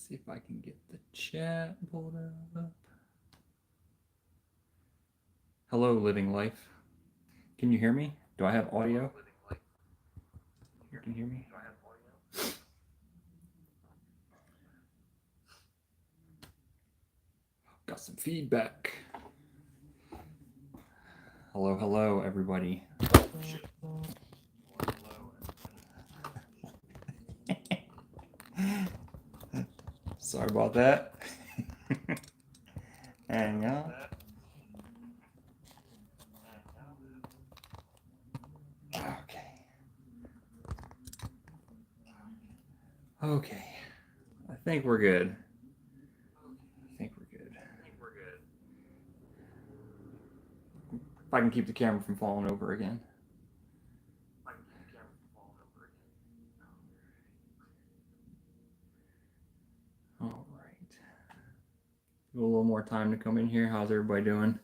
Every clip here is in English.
See if I can get the chat pulled up. Hello, Living Life. Can you hear me? Do I have audio? You can hear me? Got some feedback. Hello, hello, everybody. Sorry about that. Hang on. Okay. Okay. I think we're good. If I can keep the camera from falling over again. All right. Give a little more time to come in here. How's everybody doing?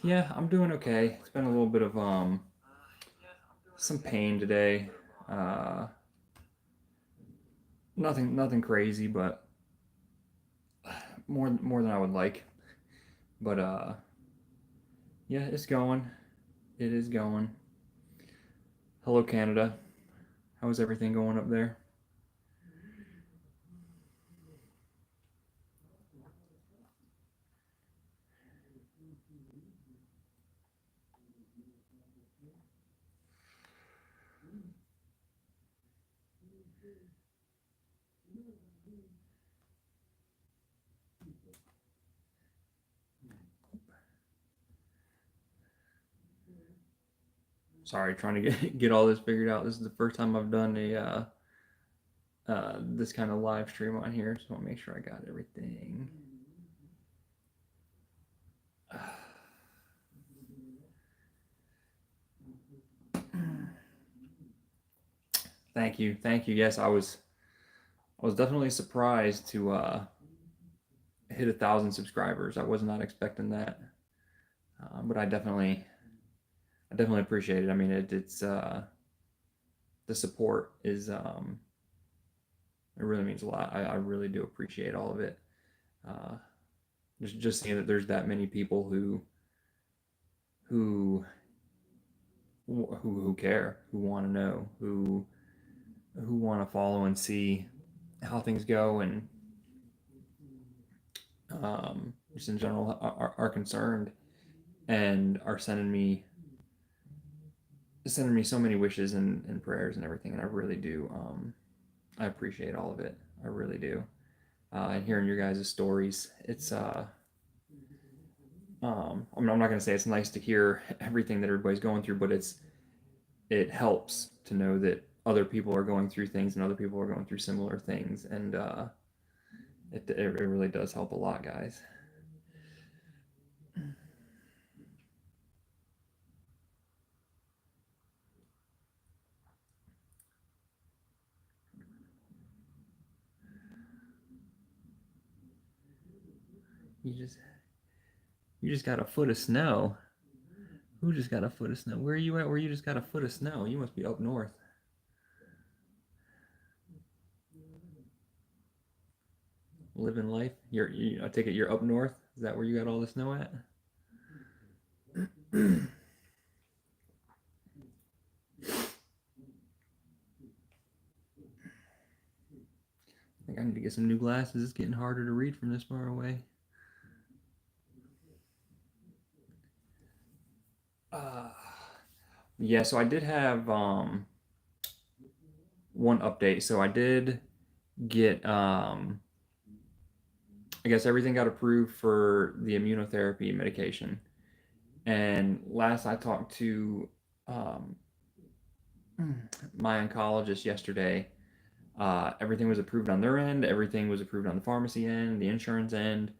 Yeah, I'm doing okay. It's been a little bit of some pain today. Nothing crazy, but more than I would like. But yeah, it's going. It is going. Hello, Canada. How is everything going up there? Sorry, trying to get all this figured out. This is the first time I've done a this kind of live stream on here, so I'll make sure I got everything. Thank you. Yes, I was definitely surprised to hit 1,000 subscribers. I was not expecting that, but I definitely appreciate it. I mean, it's the support is it really means a lot. I really do appreciate all of it. Just seeing that there's that many people who care, who want to know, who want to follow and see how things go, and just in general are concerned and are sending me so many wishes and prayers and everything, and I really do. I appreciate all of it. I really do. And hearing your guys' stories, it's I'm not going to say it's nice to hear everything that everybody's going through, but it helps to know that other people are going through things and other people are going through similar things, and it really does help a lot, guys. You just got a foot of snow. Who just got a foot of snow? Where are you at? Where you just got a foot of snow? You must be up north. Living life. I take it you're up north. Is that where you got all the snow at? I think I need to get some new glasses. It's getting harder to read from this far away. Yeah, so I did have one update. So I did get I guess everything got approved for the immunotherapy medication. And last I talked to my oncologist yesterday, everything was approved on their end. Everything was approved on the pharmacy end, the insurance end.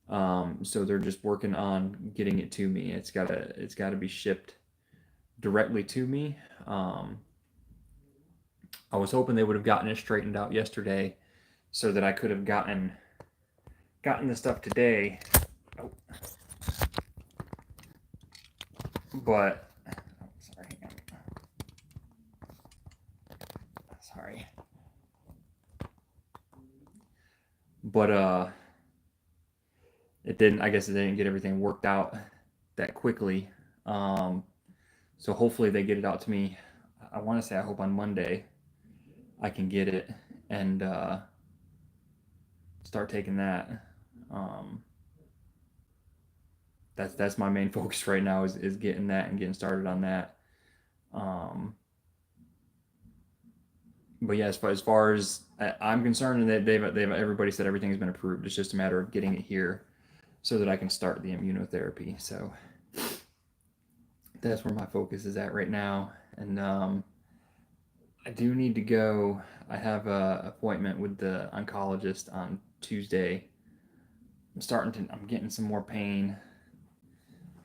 So they're just working on getting it to me. It's gotta be shipped directly to me. I was hoping they would have gotten it straightened out yesterday, so that I could have gotten the stuff today. Oh. But sorry. but it didn't. I guess it didn't get everything worked out that quickly. Um, so hopefully they get it out to me. I want to say I hope on Monday I can get it and start taking that. Um, that's my main focus right now is getting that and getting started on that. Um, but yeah, as far as I'm concerned, and they've everybody said everything has been approved. It's just a matter of getting it here so that I can start the immunotherapy. So that's where my focus is at right now. And I do need to go. I have a appointment with the oncologist on Tuesday. I'm getting some more pain,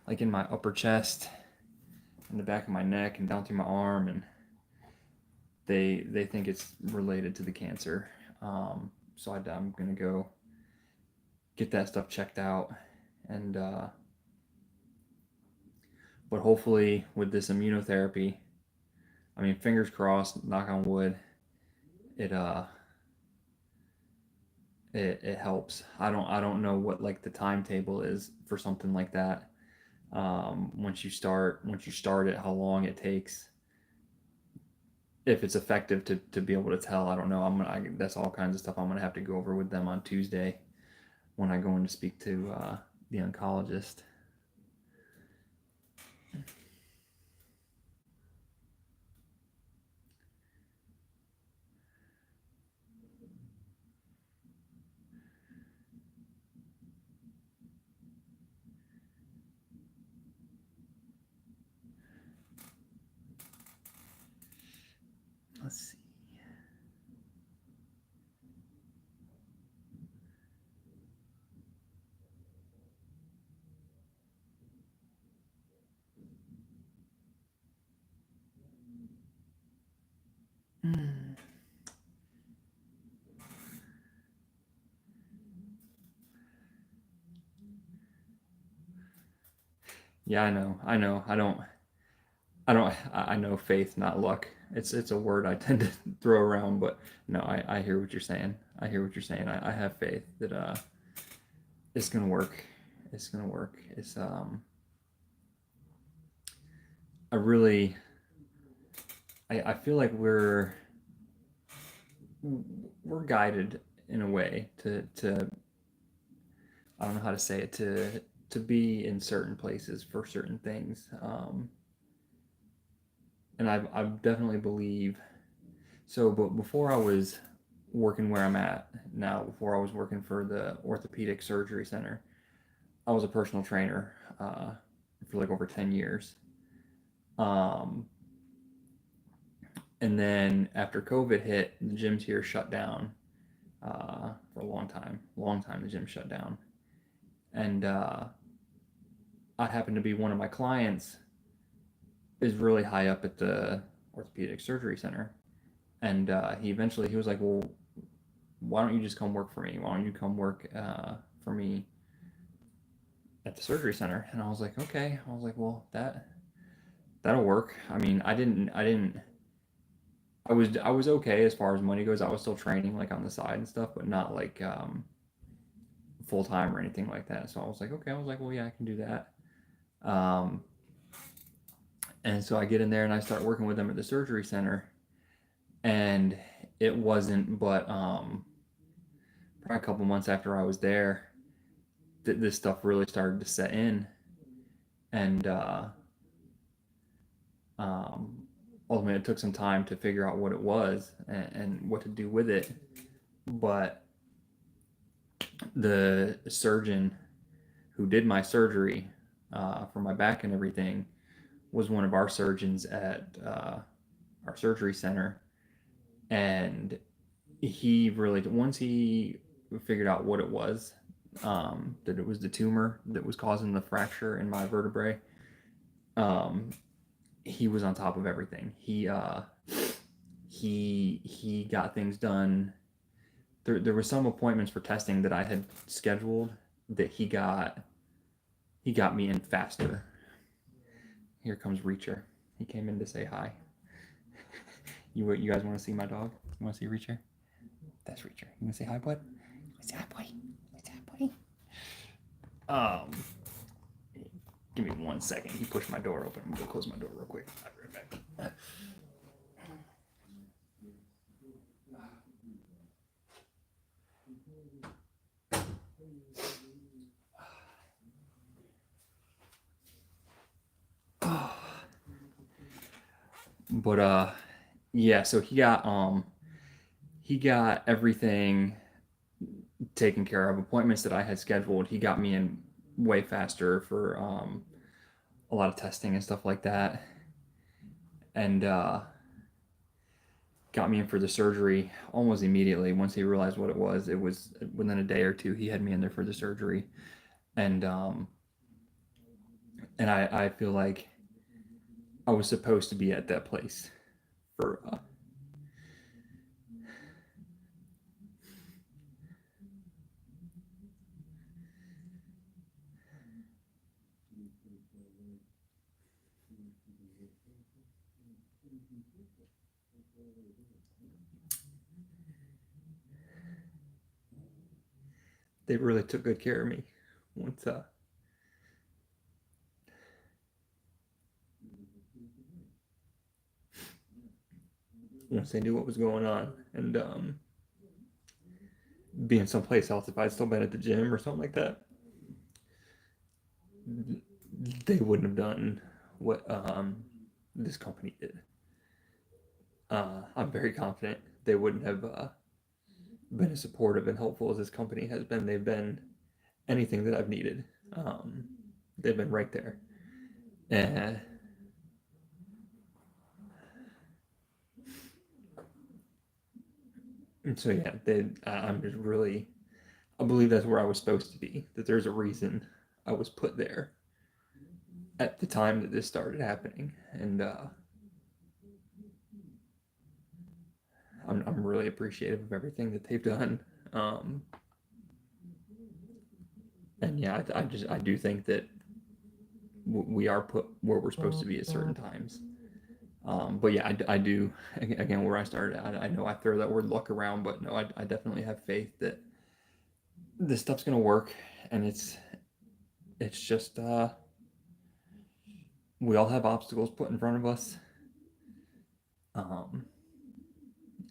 like in my upper chest, in the back of my neck, and down through my arm, and they think it's related to the cancer. So I'm gonna go get that stuff checked out, and but hopefully with this immunotherapy, I mean, fingers crossed, knock on wood, it it helps. I don't know what like the timetable is for something like that. Once you start it, how long it takes, if it's effective to be able to tell. I don't know. That's all kinds of stuff I'm gonna have to go over with them on Tuesday when I go in to speak to the oncologist. Let's see. Mm. Yeah, I know. I know. I know faith, not luck. It's a word I tend to throw around, but no, I hear what you're saying. I hear what you're saying. I have faith that it's gonna work. It's gonna work. It's I really I feel like we're guided in a way to I don't know how to say it, to be in certain places for certain things. And I definitely believe so. But before I was working where I'm at now, before I was working for the orthopedic surgery center, I was a personal trainer for like over 10 years. Um, and then after COVID hit, the gyms here shut down for a long time. Long time the gym shut down, and I happened to be one of my clients is really high up at the orthopedic surgery center, and he was like, well, why don't you just come work for me? Why don't you come work for me at the surgery center? And I was like, okay. I was like, well, that'll work. I mean, I was okay as far as money goes. I was still training like on the side and stuff, but not like full time or anything like that. So I was like, okay. I was like, well, yeah, I can do that. Um, and so I get in there and I start working with them at the surgery center, and it wasn't but probably a couple months after I was there that this stuff really started to set in, and um, ultimately it took some time to figure out what it was and what to do with it. But the surgeon who did my surgery for my back and everything was one of our surgeons at our surgery center, and he really once he figured out what it was, that it was the tumor that was causing the fracture in my vertebrae. um, he was on top of everything. He got things done. There were some appointments for testing that I had scheduled that he got me in faster. Here comes Reacher. He came in to say hi. You guys want to see my dog? You want to see Reacher? That's Reacher. You want to say hi, bud? What's that, boy? What's that, buddy? Um, give me 1 second. He pushed my door open. I'm gonna go close my door real quick. I'll be right back. But yeah, so he got everything taken care of. Appointments that I had scheduled, he got me in way faster for a lot of testing and stuff like that. And got me in for the surgery almost immediately. Once he realized what it was within a day or two, he had me in there for the surgery. And I feel like I was supposed to be at that place for they really took good care of me once once they knew what was going on. And being someplace else, if I'd still been at the gym or something like that, they wouldn't have done what this company did. I'm very confident they wouldn't have been as supportive and helpful as this company has been. They've been anything that I've needed. They've been right there. And so yeah, I'm just really, I believe that's where I was supposed to be. That there's a reason I was put there at the time that this started happening, and I'm really appreciative of everything that they've done. And yeah, I do think that we are put where we're supposed to be at certain times. But yeah, I do, again, where I started, I know I throw that word luck around, but no, I definitely have faith that this stuff's gonna work, and it's just we all have obstacles put in front of us. Um,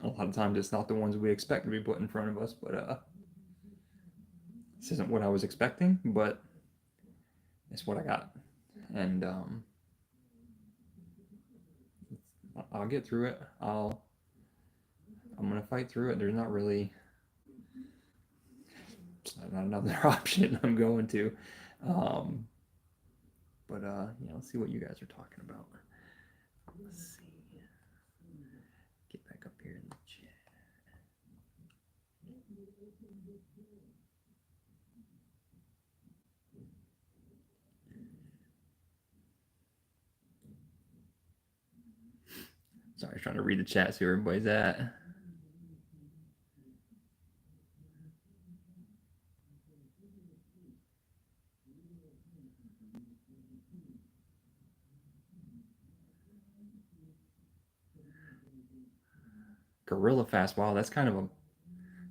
a lot of times it's not the ones we expect to be put in front of us, but this isn't what I was expecting, but it's what I got, and I'll get through it. I'm gonna fight through it. There's not really not another option. I'm going to, but yeah, let's see what you guys are talking about. Let's see. Get back up here in the chat. Sorry, I was trying to read the chat, see where everybody's at. Gorilla fast. Wow, that's kind of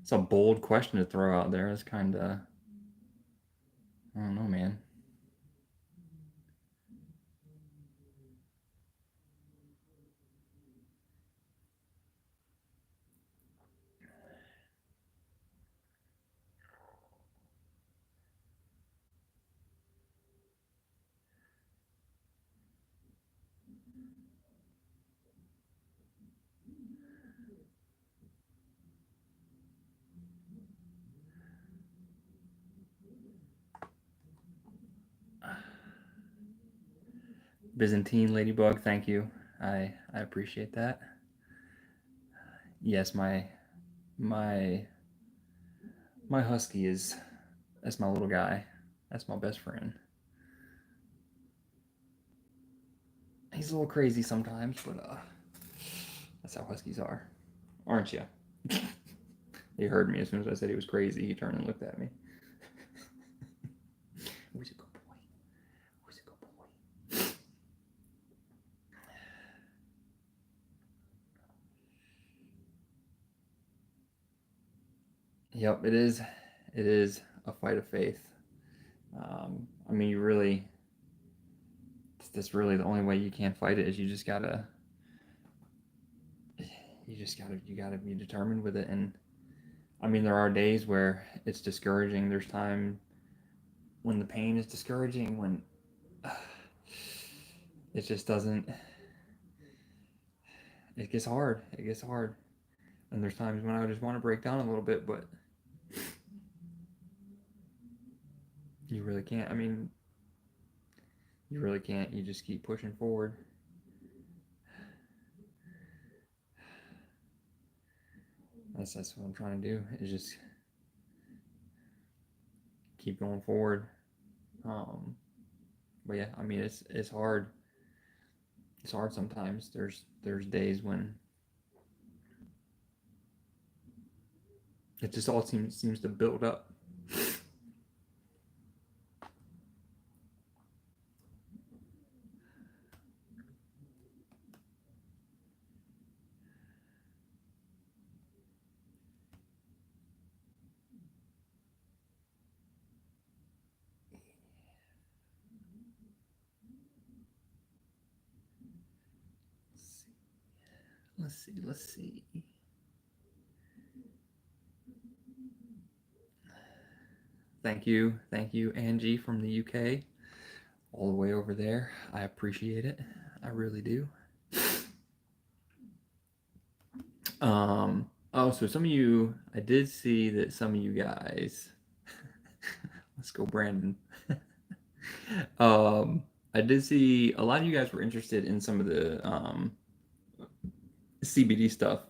it's a bold question to throw out there. It's kind of, I don't know, man. Byzantine Ladybug, thank you. I appreciate that. Yes, my husky that's my little guy. That's my best friend. He's a little crazy sometimes, but that's how huskies are, aren't you? He heard me as soon as I said he was crazy. He turned and looked at me. Who's a good boy? Who's a good boy? Yep, it is. it is a fight of faith. I mean, that's really the only way you can fight it is you gotta be determined with it. And I mean, there are days where it's discouraging. There's time when the pain is discouraging, when it just doesn't, it gets hard. It gets hard. And there's times when I just want to break down a little bit, but you really can't. I mean, you really can't. You just keep pushing forward. That's what I'm trying to do, is just keep going forward. But yeah, I mean, it's hard. It's hard sometimes. There's days when it just all seems to build up. Let's see. Thank you, Angie from the UK, all the way over there. I appreciate it. I really do. So some of you, I did see that some of you guys, let's go, Brandon. I did see a lot of you guys were interested in some of the CBD stuff.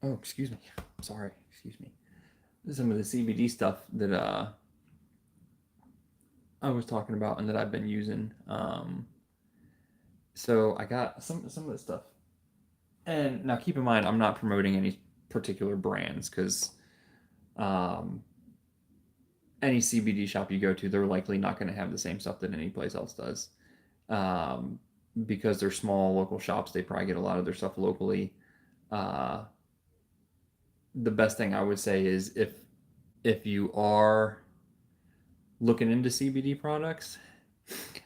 Oh, excuse me. Sorry, excuse me. Some of the CBD stuff that I was talking about and that I've been using. So I got some of the stuff. And now keep in mind, I'm not promoting any particular brands, because any CBD shop you go to, they're likely not going to have the same stuff that any place else does. Because they're small local shops, they probably get a lot of their stuff locally. The best thing I would say is, if you are looking into CBD products,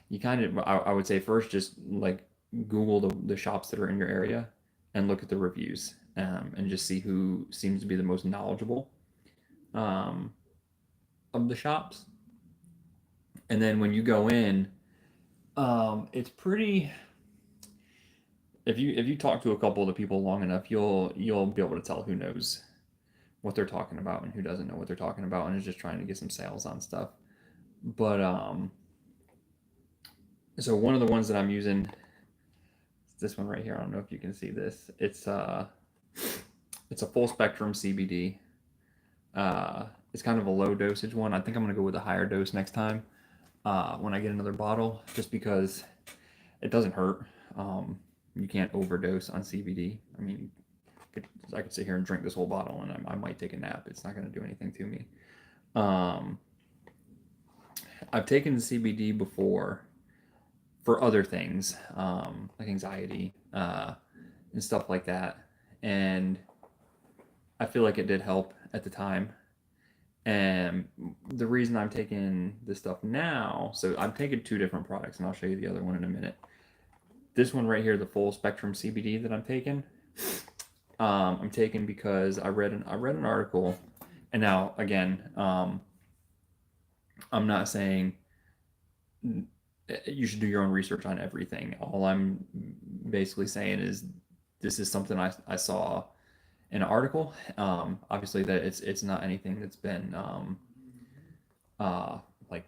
you kind of, I would say first, just like Google the shops that are in your area and look at the reviews, and just see who seems to be the most knowledgeable of the shops. And then when you go in, it's pretty. If you talk to a couple of the people long enough, you'll be able to tell who knows what they're talking about and who doesn't know what they're talking about and is just trying to get some sales on stuff. But so one of the ones that I'm using is this one right here. I don't know if you can see this. It's a full spectrum CBD. It's kind of a low dosage one. I think I'm gonna go with a higher dose next time when I get another bottle, just because it doesn't hurt. You can't overdose on CBD. I mean, I could sit here and drink this whole bottle and I might take a nap. It's not going to do anything to me. I've taken CBD before for other things, like anxiety and stuff like that, and I feel like it did help at the time. And the reason I'm taking this stuff now, so I'm taking two different products, and I'll show you the other one in a minute. This one right here, the full spectrum CBD that I'm taking because I read an article, and now again, I'm not saying you should do your own research on everything. All I'm basically saying is this is something I saw in an article. Obviously, that it's not anything that's been like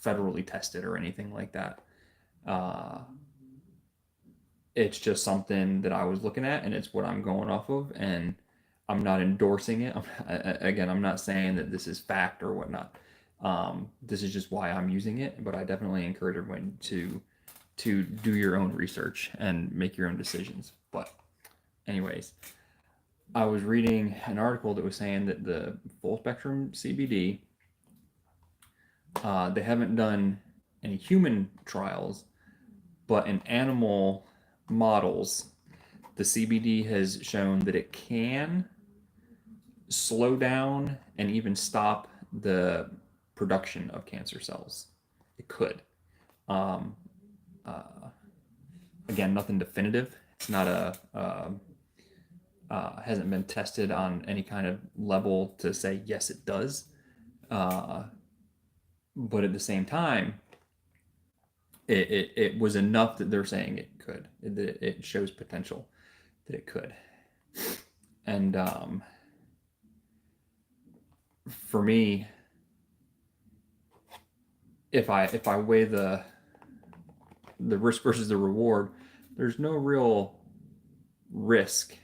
federally tested or anything like that. It's just something that I was looking at, and it's what I'm going off of, and I'm not endorsing it. Again, I'm not saying that this is fact or whatnot. This is just why I'm using it, but I definitely encourage everyone to do your own research and make your own decisions. But anyways, I was reading an article that was saying that the full spectrum CBD, they haven't done any human trials, but in animal models, the CBD has shown that it can slow down and even stop the production of cancer cells. It could. Um, Again, nothing definitive. It's not hasn't been tested on any kind of level to say yes, it does. But at the same time, it was enough that they're saying it could. It shows potential that it could. And for me, if I weigh the risk versus the reward, there's no real risk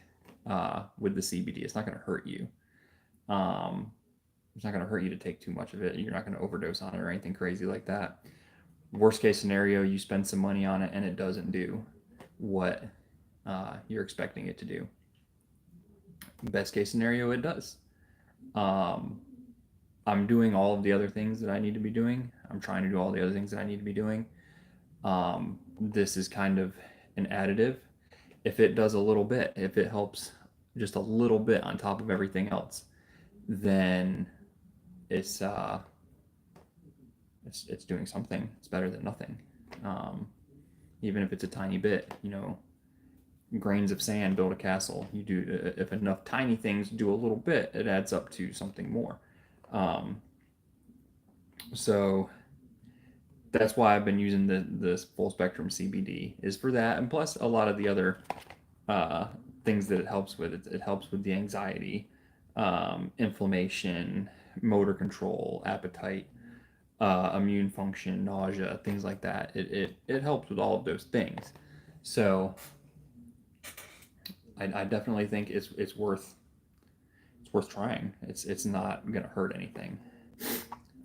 with the CBD. It's not going to hurt you. It's not going to hurt you to take too much of it. You're not going to overdose on it or anything crazy like that. Worst case scenario, you spend some money on it and it doesn't do what you're expecting it to do. Best case scenario, it does. I'm doing all of the other things that I need to be doing. I'm trying to do all the other things that I need to be doing. This is kind of an additive. If it does a little bit, if it helps just a little bit on top of everything else, then it's doing something. It's better than nothing. Even if it's a tiny bit, grains of sand build a castle. You do, if enough tiny things do a little bit, it adds up to something more. So that's why I've been using this full spectrum CBD, is for that, and plus a lot of the other things that it helps with. It helps with the anxiety, inflammation, motor control, appetite, immune function, nausea, things like that. It helps with all of those things. So I definitely think it's worth trying. It's not gonna hurt anything.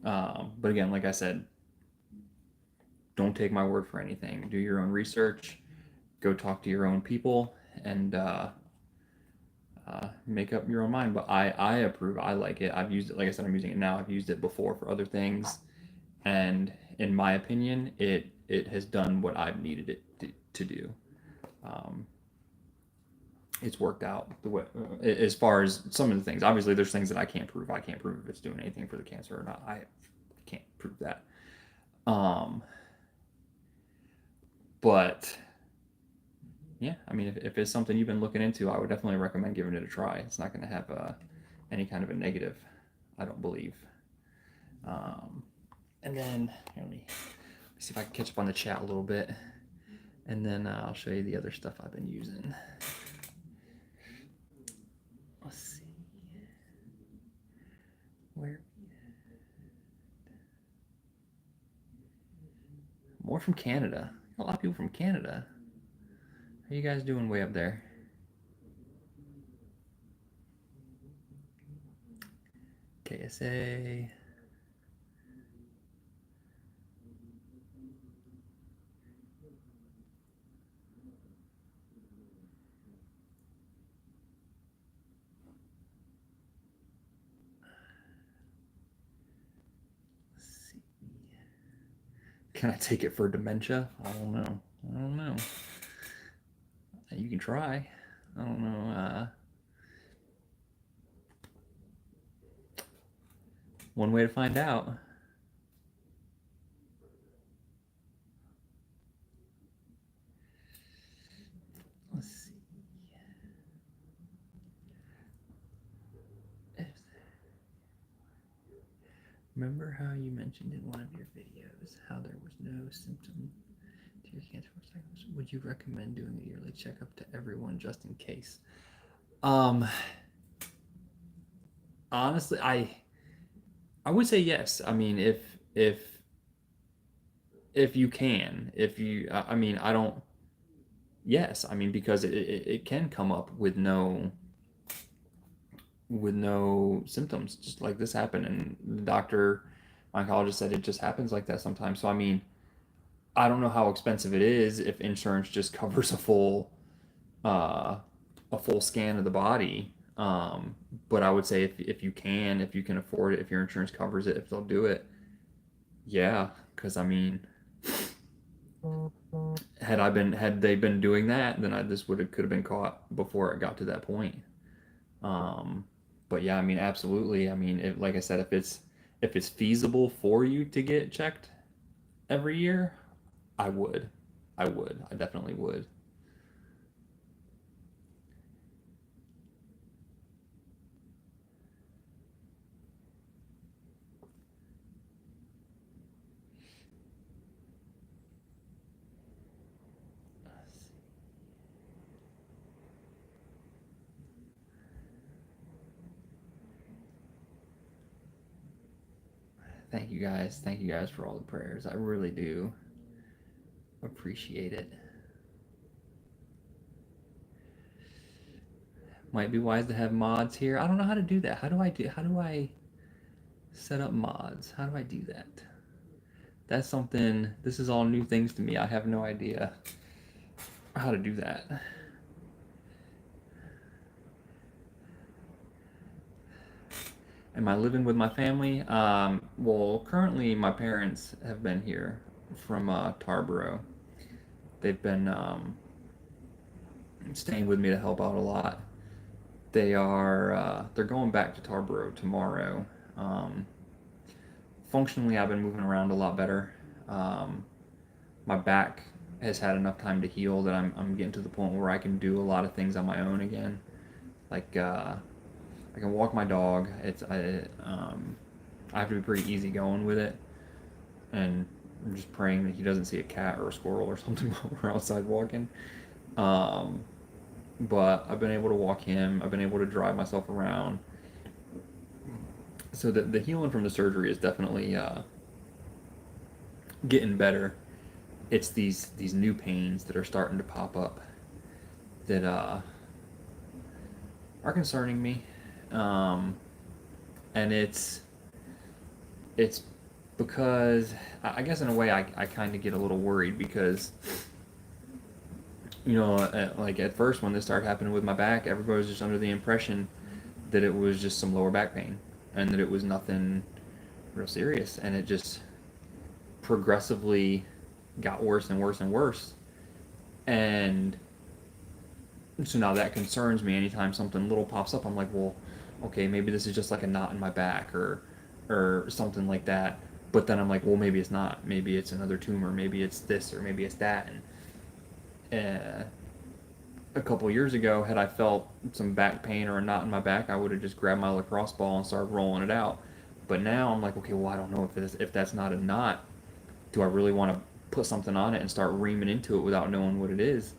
But again, like I said, don't take my word for anything. Do your own research. Go talk to your own people and make up your own mind. But I approve. I like it. I've used it. Like I said, I'm using it now. I've used it before for other things, and in my opinion, it has done what I've needed it to do. It's worked out the way, as far as some of the things. Obviously, there's things that I can't prove. I can't prove if it's doing anything for the cancer or not. I can't prove that. But yeah, I mean, if it's something you've been looking into, I would definitely recommend giving it a try. It's not going to have any kind of a negative, I don't believe. And then let me see if I can catch up on the chat a little bit, and then I'll show you the other stuff I've been using. Let's see. Where? More from Canada. A lot of people from Canada. How you guys doing way up there? KSA. Can I take it for dementia? I don't know. You can try. I don't know. One way to find out. Let's see. Remember how you mentioned in one of your videos how there was no symptom to your cancer diagnosis? Would you recommend doing a yearly checkup to everyone just in case? Honestly, I would say yes. I mean, if you can, I mean, I don't. Yes, I mean, because it can come up with no symptoms, just like this happened, and the doctor, my oncologist, said it just happens like that sometimes. So I mean, I don't know how expensive it is if insurance just covers a full scan of the body. But I would say if you can afford it, if your insurance covers it, if they'll do it, yeah. Because I mean, had they been doing that, then this could have been caught before it got to that point. But But yeah, I mean, absolutely. I mean, like I said, if it's feasible for you to get checked every year, I would. I would. I definitely would. Thank you guys. Thank you guys for all the prayers. I really do appreciate it. Might be wise to have mods here. I don't know how to do that. How do I set up mods? How do I do that? That's something, this is all new things to me. I have no idea how to do that. Am I living with my family? Well, currently my parents have been here from Tarboro. They've been staying with me to help out a lot. They're going back to Tarboro tomorrow. Um, Functionally, I've been moving around a lot better. Um, my back has had enough time to heal that I'm getting to the point where I can do a lot of things on my own again. Like I can walk my dog. I have to be pretty easy going with it, and I'm just praying that he doesn't see a cat or a squirrel or something while we're outside walking. Um, but I've been able to walk him. I've been able to drive myself around. So the healing from the surgery is definitely getting better. It's these new pains that are starting to pop up that are concerning me, um, and it's because I guess in a way I kind of get a little worried because like at first when this started happening with my back, everybody was just under the impression that it was just some lower back pain and that it was nothing real serious, and it just progressively got worse and worse and worse. And so now that concerns me. Anytime something little pops up, I'm like, well, okay, maybe this is just like a knot in my back or something like that. But then I'm like, well, maybe it's not. Maybe it's another tumor. Maybe it's this or maybe it's that. And a couple years ago, had I felt some back pain or a knot in my back, I would have just grabbed my lacrosse ball and started rolling it out. But now I'm like, okay, well, I don't know if that's not a knot. Do I really want to put something on it and start reaming into it without knowing what it is?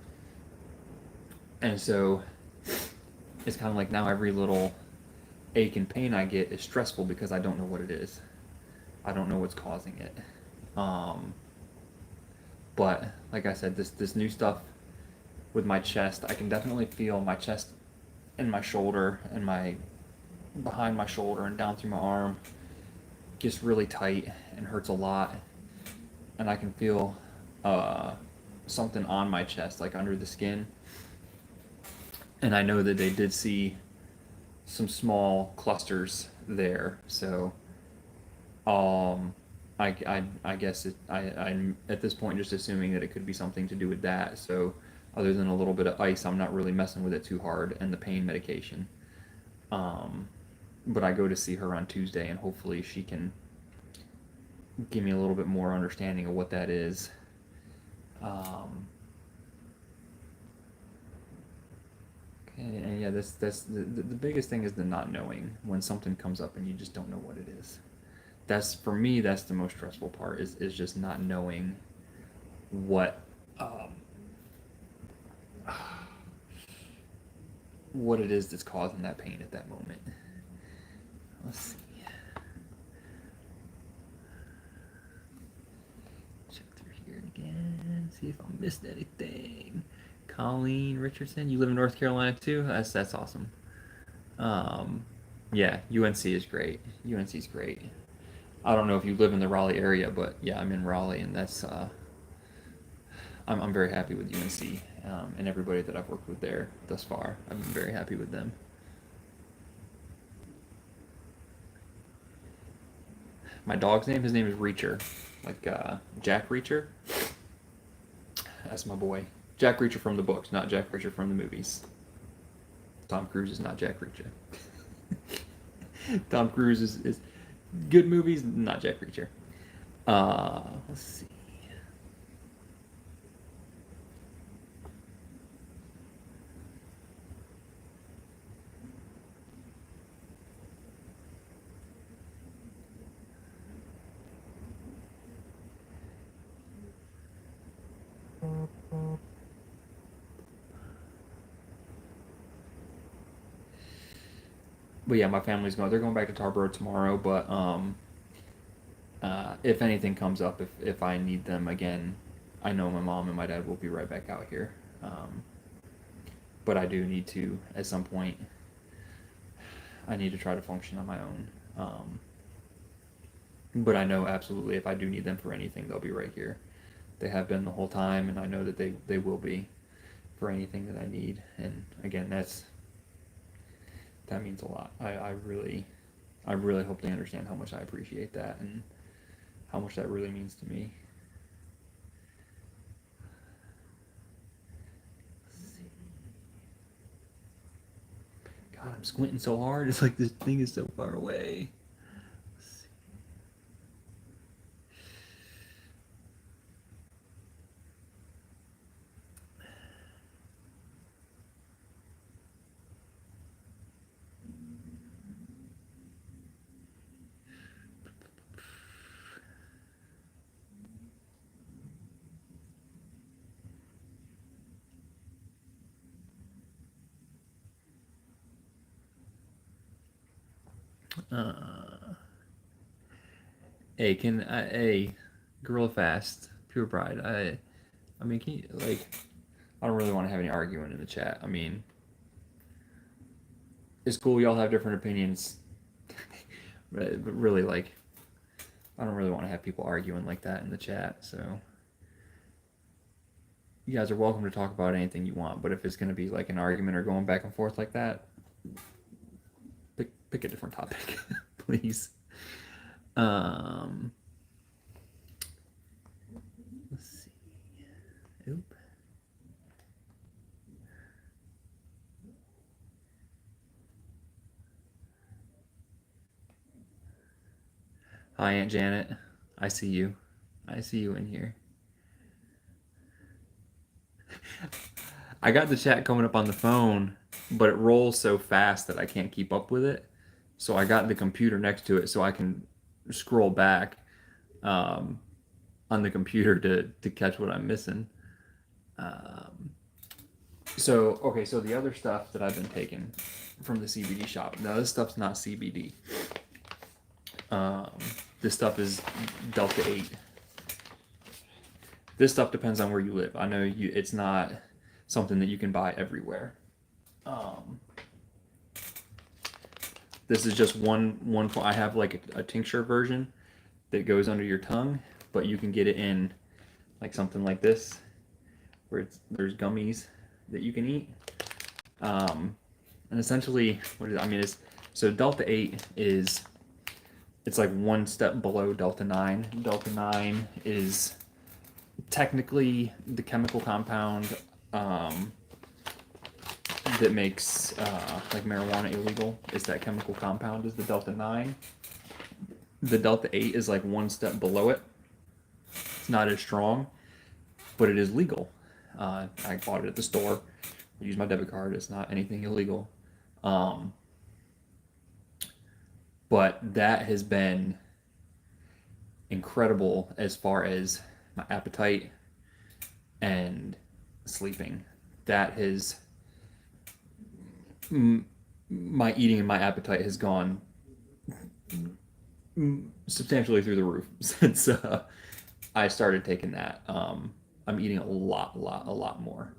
And so it's kind of like now every little ache and pain I get is stressful because I don't know what it is. I don't know what's causing it. Um, but like I said, this new stuff with my chest, I can definitely feel my chest and my shoulder and my behind my shoulder and down through my arm gets really tight and hurts a lot. And I can feel something on my chest, like under the skin. And I know that they did see some small clusters there. So, I guess I'm at this point just assuming that it could be something to do with that. So, other than a little bit of ice, I'm not really messing with it too hard and the pain medication. Um, but I go to see her on Tuesday, and hopefully she can give me a little bit more understanding of what that is. Um, and yeah, that's the biggest thing is the not knowing when something comes up and you just don't know what it is. That's for me. That's the most stressful part is just not knowing what um, what it is that's causing that pain at that moment. Let's see. Check through here again. See if I missed anything. Colleen Richardson, you live in North Carolina too? That's awesome. Um, yeah, UNC is great. UNC is great. I don't know if you live in the Raleigh area, but yeah, I'm in Raleigh, and that's I'm very happy with UNC and everybody that I've worked with there thus far. I've been very happy with them. My dog's name, his name is Reacher, like Jack Reacher. That's my boy. Jack Reacher from the books, not Jack Reacher from the movies. Tom Cruise is not Jack Reacher. Tom Cruise is good movies, not Jack Reacher. Let's see. But yeah, my family's going. They're going back to Tarboro tomorrow. But if anything comes up, if I need them again, I know my mom and my dad will be right back out here. But I do need to, at some point, I need to try to function on my own. But I know absolutely if I do need them for anything, they'll be right here. They have been the whole time, and I know that they will be for anything that I need. And again, that means a lot. I really hope they understand how much I appreciate that and how much that really means to me. God, I'm squinting so hard. It's like this thing is so far away. Uh, hey, Gorilla Fast, Pure Pride. I mean, can you, like, I don't really want to have any arguing in the chat. I mean, it's cool y'all have different opinions, but really, like, I don't really want to have people arguing like that in the chat. So you guys are welcome to talk about anything you want, but if it's going to be like an argument or going back and forth like that, pick a different topic, please. Let's see. Oop. Hi, Aunt Janet. I see you. I see you in here. I got the chat coming up on the phone, but it rolls so fast that I can't keep up with it. So I got the computer next to it so I can scroll back on the computer to catch what I'm missing. Okay, so the other stuff that I've been taking from the CBD shop. Now this stuff's not CBD. This stuff is Delta 8. This stuff depends on where you live. I know it's not something that you can buy everywhere. This is just one. I have like a tincture version that goes under your tongue, but you can get it in like something like this, where there's gummies that you can eat. And essentially, so Delta 8 it's like one step below Delta 9. Delta 9 is technically the chemical compound that makes like marijuana illegal. Is that chemical compound is the Delta 9. The Delta 8 is like one step below it. It's not as strong, but it is legal. I bought it at the store. I use my debit card. It's not anything illegal. But that has been incredible as far as my appetite and sleeping. That has my eating and my appetite has gone substantially through the roof since I started taking that. I'm eating a lot more.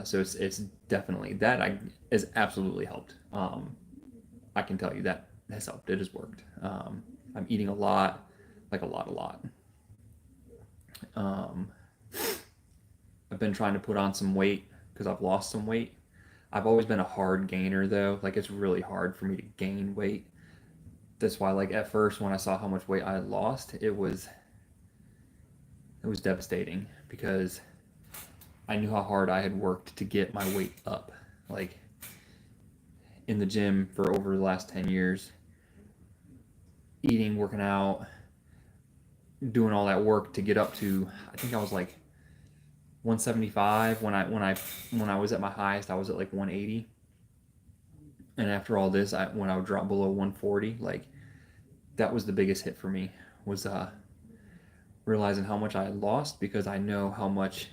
So it's definitely that has absolutely helped. I can tell you that has helped. It has worked. I'm eating a lot, like a lot. I've been trying to put on some weight because I've lost some weight. I've always been a hard gainer though. Like it's really hard for me to gain weight. That's why like at first when I saw how much weight I had lost, it was devastating because I knew how hard I had worked to get my weight up. Like in the gym for over the last 10 years, eating, working out, doing all that work to get up to, I think I was like 175 when I was at my highest. I was at like 180, and after all this, when I would drop below 140, like that was the biggest hit for me, was realizing how much I had lost, because I know how much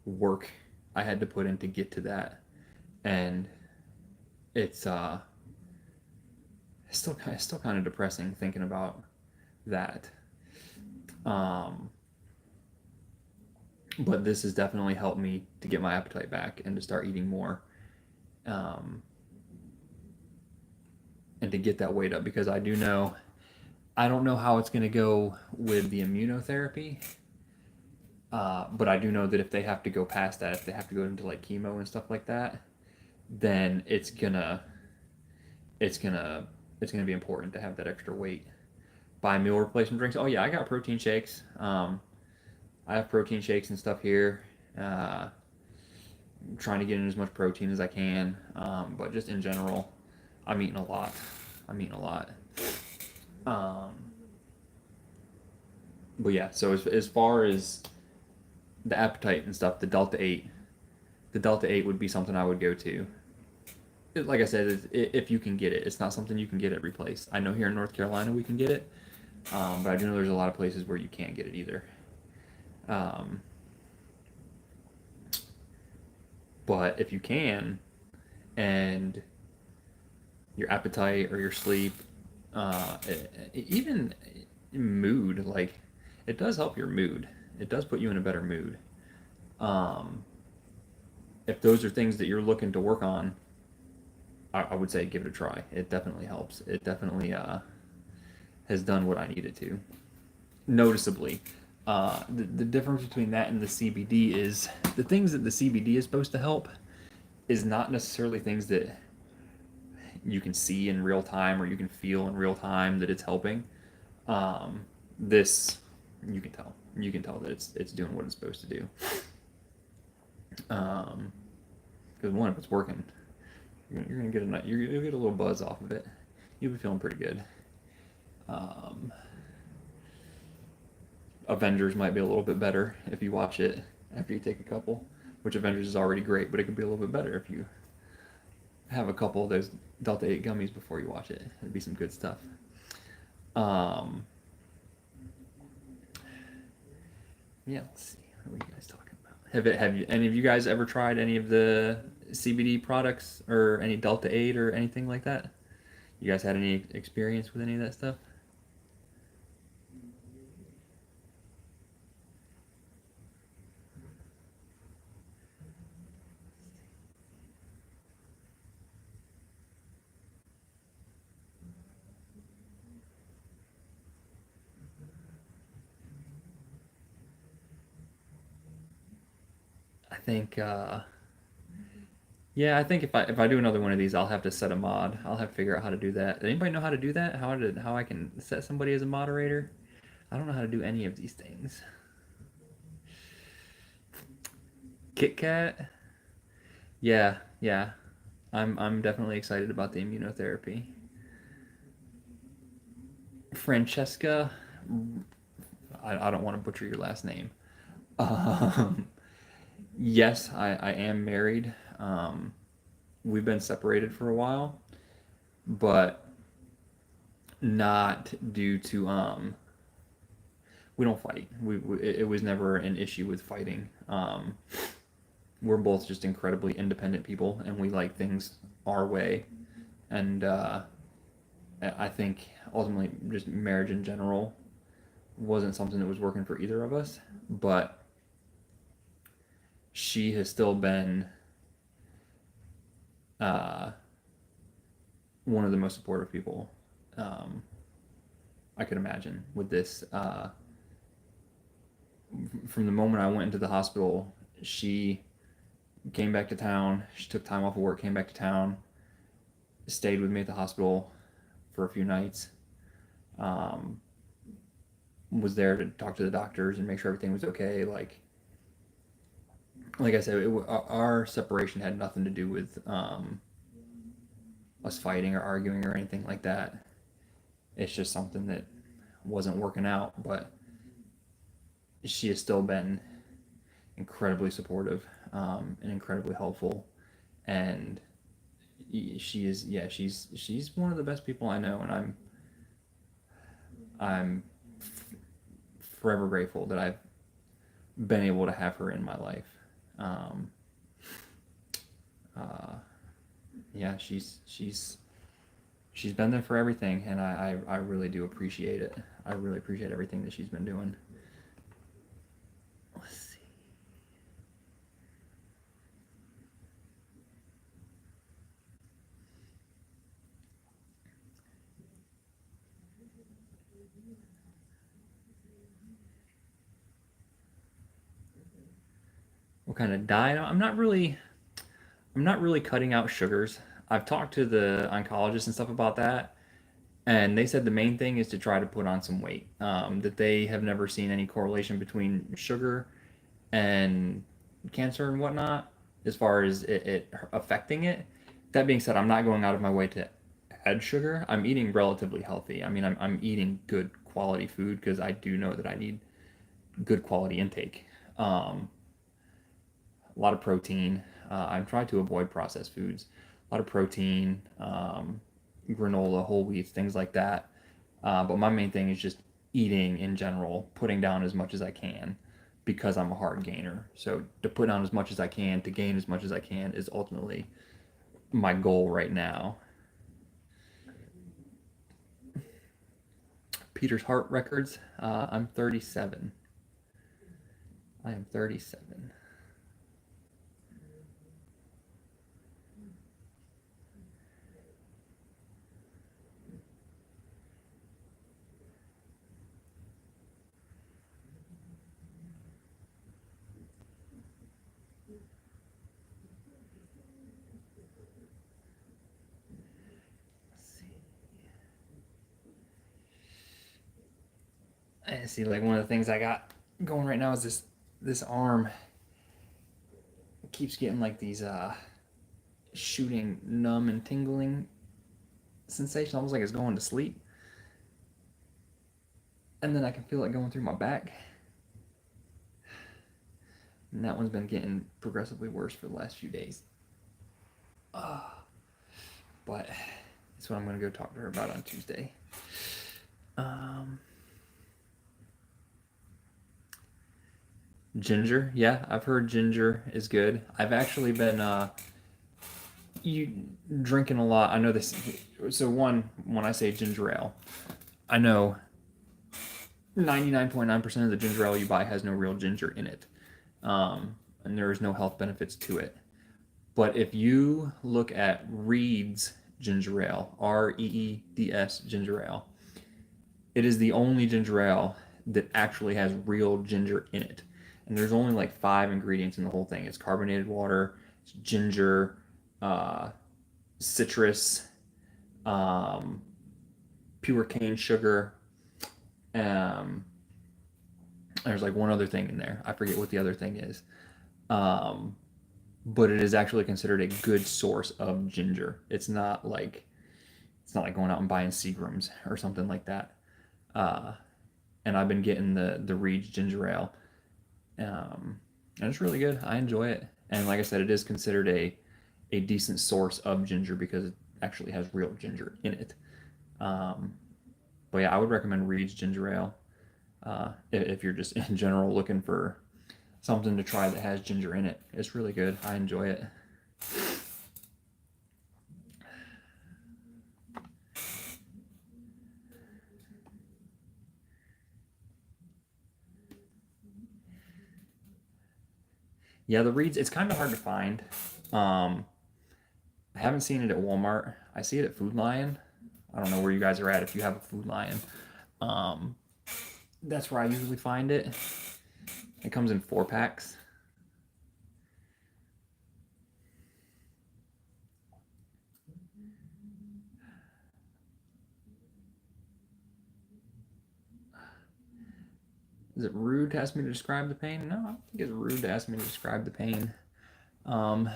work I had to put in to get to that. And it's still kind of depressing thinking about that. Um, but this has definitely helped me to get my appetite back and to start eating more, um, and to get that weight up, because I don't know how it's going to go with the immunotherapy, but I do know that if they have to go past that, if they have to go into like chemo and stuff like that, then it's gonna it's gonna be important to have that extra weight. Buy meal replacement drinks. Oh yeah, I got protein shakes. I have protein shakes and stuff here. Uh, Trying to get in as much protein as I can, but just in general, I'm eating a lot. I'm eating a lot. Um, but yeah, so as far as the appetite and stuff, the Delta 8 would be something I would go to. Like I said, if you can get it, it's not something you can get every place. I know here in North Carolina we can get it, but I do know there's a lot of places where you can't get it either. Um, but if you can, and your appetite or your sleep, even mood, like it does help your mood. It does put you in a better mood. Um, if those are things that you're looking to work on, I would say give it a try. It definitely helps. It definitely has done what I needed to. Noticeably, the difference between that and the CBD is the things that the CBD is supposed to help is not necessarily things that you can see in real time or you can feel in real time that it's helping. This you can tell. You can tell that it's doing what it's supposed to do. Because one, if it's working, you're gonna you'll get a little buzz off of it. You'll be feeling pretty good. Um, Avengers might be a little bit better if you watch it after you take a couple, which Avengers is already great, but it could be a little bit better if you have a couple of those Delta 8 gummies before you watch it. It'd be some good stuff. Um, yeah, let's see. What are you guys talking about? Have you any of you guys ever tried any of the CBD products or any Delta 8 or anything like that? You guys had any experience with any of that stuff? I think yeah, I think if I do another one of these, I'll have to set a mod. I'll have to figure out how to do that. Does anybody know how to do that? How I can set somebody as a moderator? I don't know how to do any of these things. Kit Kat? Yeah, yeah. I'm definitely excited about the immunotherapy. Francesca, I don't want to butcher your last name. Um, yes, I am married. We've been separated for a while, but not due to we don't fight. It was never an issue with fighting. We're both just incredibly independent people, and we like things our way. And I think ultimately, just marriage in general wasn't something that was working for either of us. But she has still been uh, one of the most supportive people um, I could imagine with this. From the moment I went into the hospital, she came back to town. She took time off of work, came back to town, stayed with me at the hospital for a few nights. Um, was there to talk to the doctors and make sure everything was okay. Like I said, our separation had nothing to do with us fighting or arguing or anything like that. It's just something that wasn't working out, but she has still been incredibly supportive, and incredibly helpful, and she is, yeah, she's one of the best people I know, and I'm forever grateful that I've been able to have her in my life. Um, uh, yeah, she's been there for everything, and I really do appreciate it. I really appreciate everything that she's been doing. Let's see. What kind of diet? I'm not really cutting out sugars. I've talked to the oncologist and stuff about that, and they said the main thing is to try to put on some weight. That they have never seen any correlation between sugar and cancer and whatnot, as far as it affecting it. That being said, I'm not going out of my way to add sugar. I'm eating relatively healthy. I mean, I'm eating good quality food because I do know that I need good quality intake. A lot of protein. I'm trying to avoid processed foods. A lot of protein, granola, whole wheats, things like that. But my main thing is just eating in general, putting down as much as I can because I'm a hard gainer. So to put down as much as I can, to gain as much as I can is ultimately my goal right now. Peter's Heart Records. I'm 37. I am 37. Let's see. I see. Like one of the things I got going right now is this arm keeps getting like these shooting numb and tingling sensation, almost like it's going to sleep. And then I can feel it going through my back. And that one's been getting progressively worse for the last few days. But that's what I'm going to go talk to her about on Tuesday. Ginger, yeah, I've heard ginger is good. I've actually been you drinking a lot. I know this. So when I say ginger ale, I know 99.9% of the ginger ale you buy has no real ginger in it, and there is no health benefits to it. But if you look at Reed's ginger ale, Reeds ginger ale, it is the only ginger ale that actually has real ginger in it. And there's only like 5 ingredients in the whole thing. It's carbonated water, it's ginger, uh, citrus, um, pure cane sugar. Um, there's like one other thing in there. I forget what the other thing is. Um, but it is actually considered a good source of ginger. It's not like going out and buying Seagrams or something like that. Uh, and I've been getting the Reed's ginger ale, and it's really good. I enjoy it, and like I said, it is considered a decent source of ginger because it actually has real ginger in it. Um, but yeah, I would recommend Reed's ginger ale if you're just in general looking for something to try that has ginger in it. It's really good. I enjoy it. Yeah, the Reeds, it's kind of hard to find. Um, I haven't seen it at Walmart. I see it at Food Lion. I don't know where you guys are at if you have a Food Lion. Um, that's where I usually find it. It comes in 4 packs. Is it rude to ask me to describe the pain? No, I don't think it's rude to ask me to describe the pain. Um,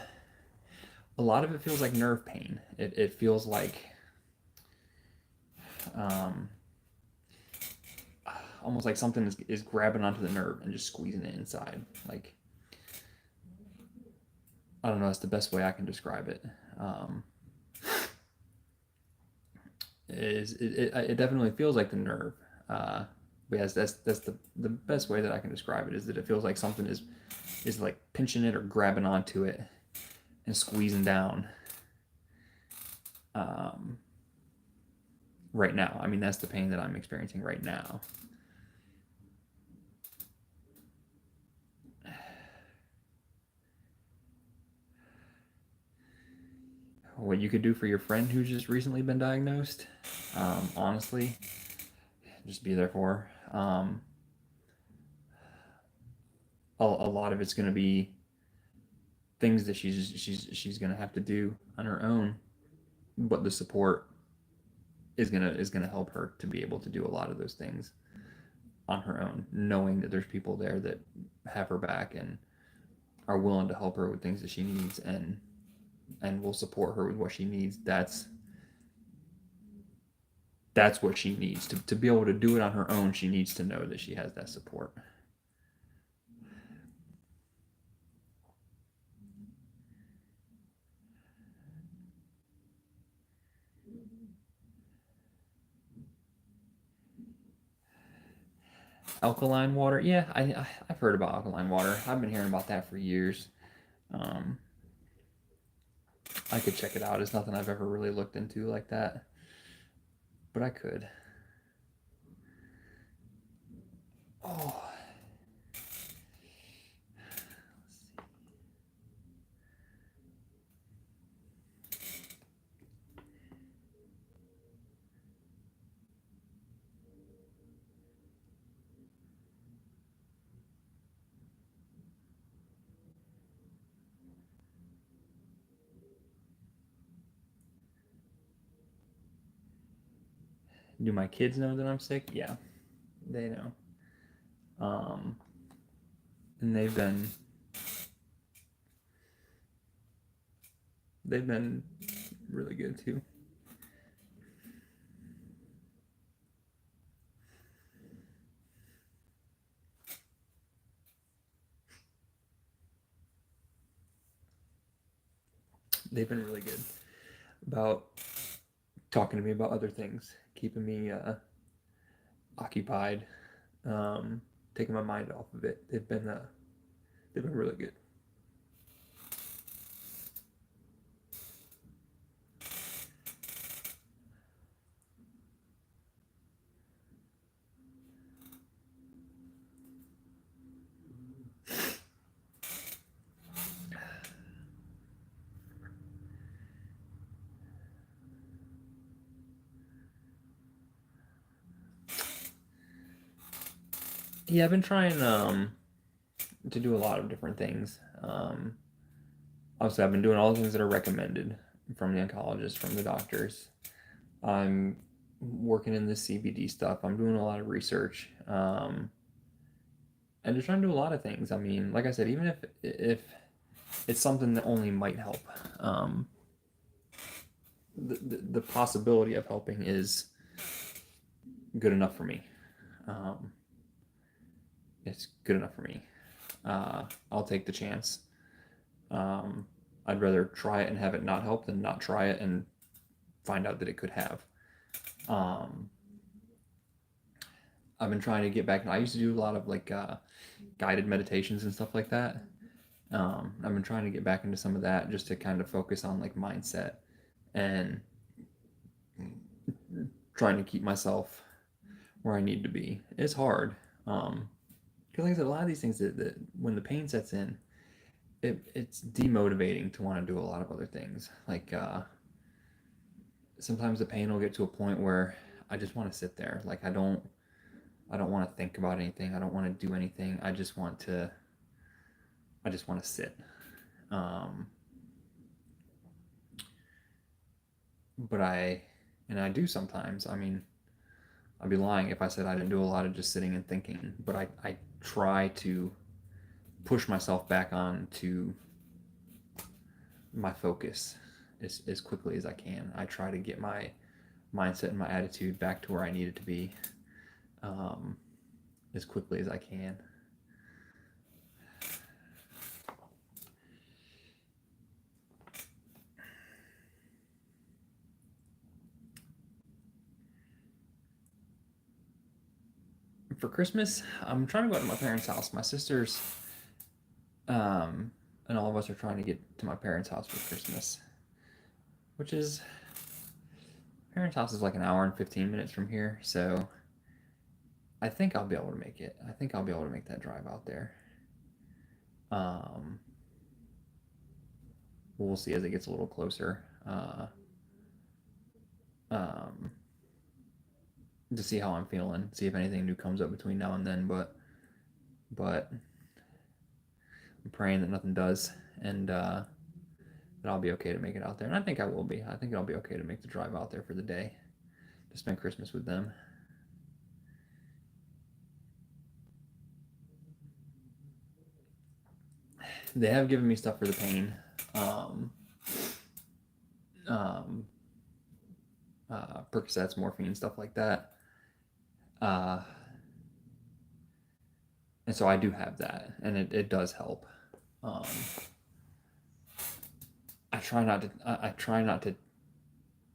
a lot of it feels like nerve pain. It feels like um, almost like something is grabbing onto the nerve and just squeezing it inside. Like, I don't know, that's the best way I can describe it. Um, it definitely feels like the nerve. Uh, but yes, that's the best way that I can describe it, is that it feels like something is like pinching it or grabbing onto it and squeezing down. Um, right now, I mean, that's the pain that I'm experiencing right now. What you could do for your friend who's just recently been diagnosed, honestly, just be there for her. A lot of it's going to be things that she's going to have to do on her own, but the support is gonna help her to be able to do a lot of those things on her own, knowing that there's people there that have her back and are willing to help her with things that she needs, and will support her with what she needs. That's what she needs to be able to do it on her own. She needs to know that she has that support. Alkaline water, yeah, I've heard about alkaline water. I've been hearing about that for years. um, I could check it out. It's nothing I've ever really looked into like that, but I could. Oh, do my kids know that I'm sick? Yeah, they know. Um, and they've been really good too. They've been really good about talking to me about other things, keeping me occupied, um, taking my mind off of it. They've been really good. Yeah, I've been trying to do a lot of different things. Obviously, I've been doing all the things that are recommended from the oncologist, from the doctors. I'm working in the CBD stuff. I'm doing a lot of research, and just trying to do a lot of things. I mean, like I said, even if it's something that only might help, um, the possibility of helping is good enough for me. Um, it's good enough for me. I'll take the chance. Um, I'd rather try it and have it not help than not try it and find out that it could have. Um, I've been trying to get back. I used to do a lot of like guided meditations and stuff like that. I've been trying to get back into some of that just to kind of focus on like mindset and trying to keep myself where I need to be. It's hard. Because like I said, a lot of these things that when the pain sets in, it's demotivating to want to do a lot of other things. Like sometimes the pain will get to a point where I just want to sit there. Like I don't want to think about anything. I don't want to do anything. I just want to sit. Um, but I do sometimes. I mean, I'd be lying if I said I didn't do a lot of just sitting and thinking. But I try to push myself back on to my focus as quickly as I can. I try to get my mindset and my attitude back to where I need it to be as quickly as I can. For Christmas, I'm trying to go out to my parents' house. My sisters and all of us are trying to get to my parents' house for Christmas, which is, parents' house is like an hour and 15 minutes from here, so I think I'll be able to make it. I think I'll be able to make that drive out there. We'll see as it gets a little closer. To see how I'm feeling, see if anything new comes up between now and then, but I'm praying that nothing does, and that I'll be okay to make it out there. And I think I will be. I think I'll be okay to make the drive out there for the day to spend Christmas with them. They have given me stuff for the pain. Percocets, morphine, stuff like that. And so I do have that, and it does help. I try not to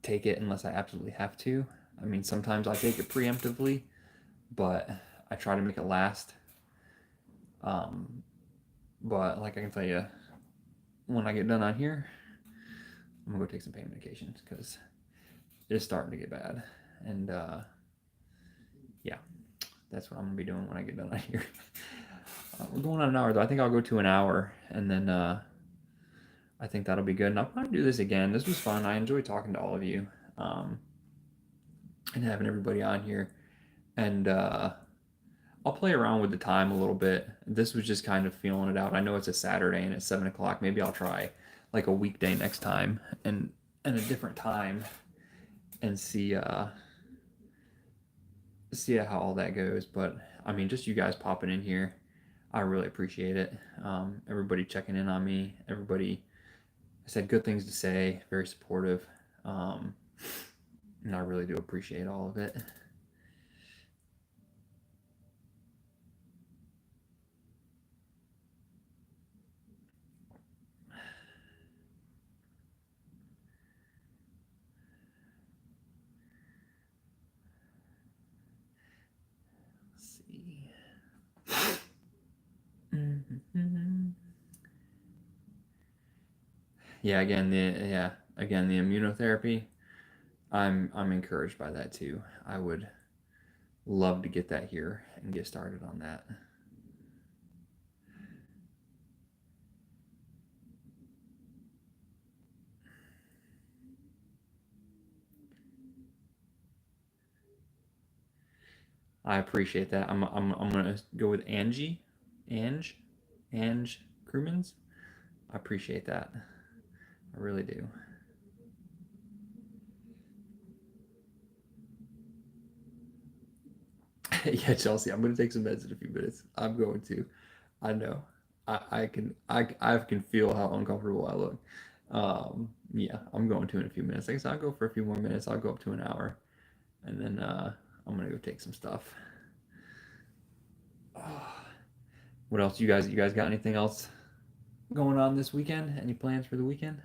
take it unless I absolutely have to. I mean, sometimes I take it preemptively, but I try to make it last. But like I can tell you, when I get done on here, I'm gonna go take some pain medications because it's starting to get bad. And yeah, that's what I'm gonna be doing when I get done on here. We're going on an hour though. I think I'll go to an hour, and then I think that'll be good. And I'll probably do this again. This was fun. I enjoyed talking to all of you and having everybody on here. And I'll play around with the time a little bit. This was just kind of feeling it out. I know it's a Saturday and it's 7 o'clock. Maybe I'll try like a weekday next time and a different time and see how all that goes. But I mean, just you guys popping in here, I really appreciate it. Everybody checking in on me. Everybody said good things to say. Very supportive, and I really do appreciate all of it. Yeah, again the immunotherapy. I'm encouraged by that too. I would love to get that here and get started on that. I appreciate that. I'm gonna go with Ange Crewmans. I appreciate that. I really do. Yeah, Chelsea, I'm gonna take some meds in a few minutes. I'm going to. I know. I can feel how uncomfortable I look. Yeah, I'm going to in a few minutes. Like I said, I'll go for a few more minutes. I'll go up to an hour, and then I'm gonna go take some stuff. What else? You guys got anything else going on this weekend? Any plans for the weekend?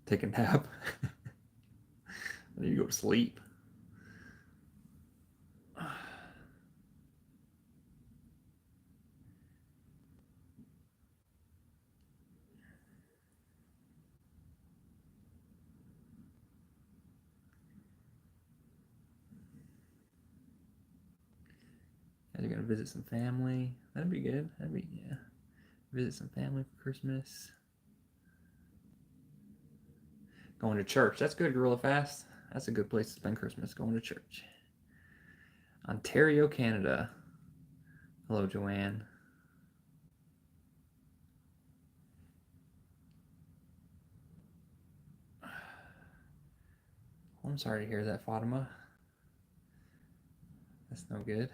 Take a nap. Then you go to sleep. You're gonna visit some family. That'd be good. Yeah. Visit some family for Christmas. Going to church. That's good, Gorilla Fast. That's a good place to spend Christmas. Going to church. Ontario, Canada. Hello, Joanne. I'm sorry to hear that, Fatima. That's no good.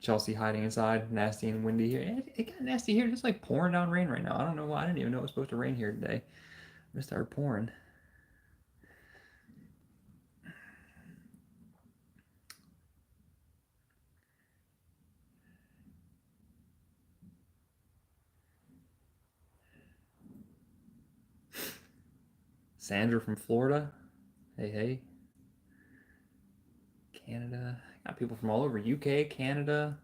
Chelsea hiding inside. Nasty and windy here. It got nasty here. It's like pouring down rain right now. I don't know why. I didn't even know it was supposed to rain here today. It started pouring. Sandra from Florida. Hey, hey. Canada. Got people from all over. UK, Canada.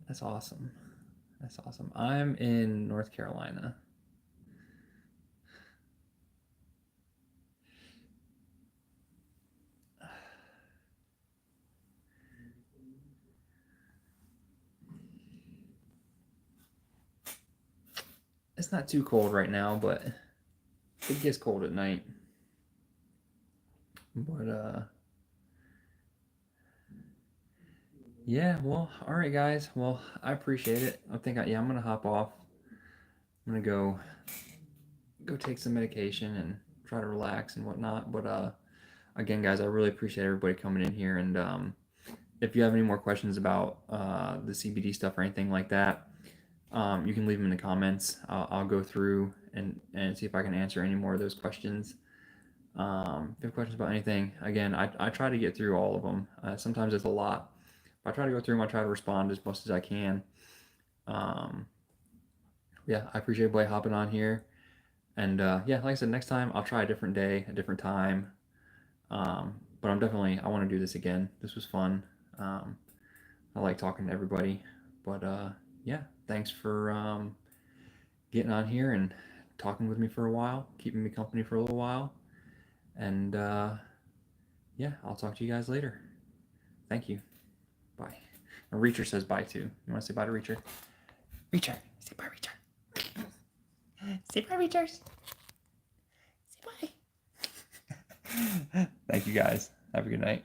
That's awesome. That's awesome. I'm in North Carolina. It's not too cold right now, but it gets cold at night. But yeah, well, all right, guys. Well, I appreciate it. I'm gonna hop off. I'm gonna go take some medication and try to relax and whatnot. But again, guys, I really appreciate everybody coming in here. And if you have any more questions about the CBD stuff or anything like that, you can leave them in the comments. I'll go through and see if I can answer any more of those questions. If you have questions about anything, again, I try to get through all of them. Sometimes it's a lot, but I try to go through them. I try to respond as much as I can. Yeah, I appreciate everybody hopping on here. And yeah, like I said, next time I'll try a different day, a different time. But I want to do this again. This was fun. I like talking to everybody. But yeah, thanks for getting on here and talking with me for a while, keeping me company for a little while. And yeah, I'll talk to you guys later. Thank you. Bye. And Reacher says bye too. You want to say bye to Reacher? Reacher. Say bye, Reacher. Say bye, Reachers. Say bye. Thank you guys. Have a good night.